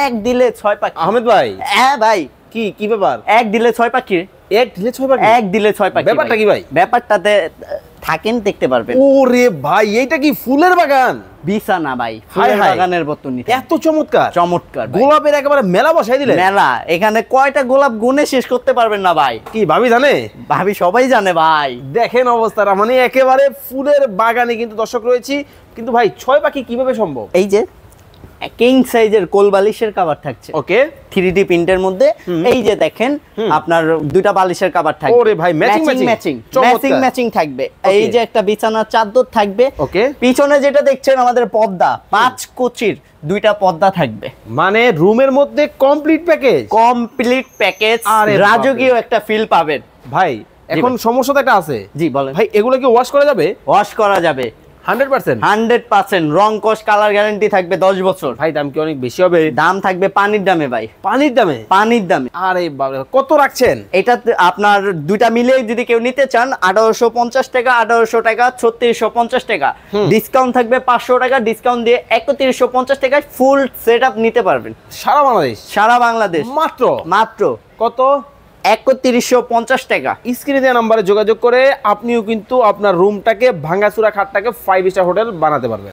এক দিলে 6 পাখি। আহমেদ ভাই, হ্যাঁ ভাই, কি কি ব্যাপার? এক দিলে 6 পাখি। এক দিলে 6 পাখি? এক দিলে 6 পাখি। ব্যাপারটা কি ভাই? ব্যাপারটাতে থাকেন, দেখতে পারবেন। ওরে ভাই, এইটা কি ফুলের বাগান? বিছানা ভাই, হায় ফুলের হায়। বাগানের মতন নিতে। এত চমৎকার চমৎকার ভাই। গোলাপের একেবারে মেলা বসাই দিলেন। মেলা, এখানে কয়টা গোলাপ গুনে শেষ করতে পারবেন না ভাই। কি ভাবি জানে? ভাবি সবাই জানে ভাই। দেখেন অবস্থাটা, মানে একেবারে ফুলের বাগানে কিন্তু দর্শক রয়েছি। কিন্তু ভাই 6 পাখি কিভাবে সম্ভব? এই যে কিং সাইজের কোল বালিশের কভার থাকছে, ওকে, 3D প্রিন্টের মধ্যে। এই যে দেখেন, আপনার দুইটা বালিশের কভার থাকবে। ওরে ভাই, ম্যাচিং ম্যাচিং ম্যাচিং থাকবে। এই যে একটা বিছানার চাদর থাকবে। ওকে, পিছনে যেটা দেখছেন আমাদের পর্দা, 5 কোচির দুইটা পর্দা থাকবে। মানে রুমের মধ্যে কমপ্লিট প্যাকেজ। কমপ্লিট প্যাকেজ, আরে রাজকীয় একটা ফিল পাবেন ভাই। এখন সমস্যা তো একটা আছে। জি বলেন ভাই, এগুলো কি ওয়াশ করা যাবে? ওয়াশ করা যাবে 100%? 100%। রং কস কালার গ্যারান্টি থাকবে 10 বছর। ভাই দাম কি অনেক বেশি হবে? দাম থাকবে পানির দামে ভাই, পানির দামে? পানির দামে। আরে বাবা, কত রাখছেন? এটা আপনার দুইটা মিলে যদি কেউ নিতে চান 1850 টাকা, 1800 টাকা, 3650 টাকা। ডিসকাউন্ট থাকবে 500 টাকা, ডিসকাউন্ট দিয়ে 3150 টাকায় ফুল সেটআপ নিতে পারবেন সারা বাংলাদেশ? সারা বাংলাদেশ মাত্র মাত্র কত? 3150 টাকা। স্ক্রিনে দেওয়া নাম্বারে যোগাযোগ করে আপনিও কিন্তু আপনার রুমটাকে, ভাঙাচুরা খাটটাকে 5 স্টার হোটেল বানাতে পারবেন।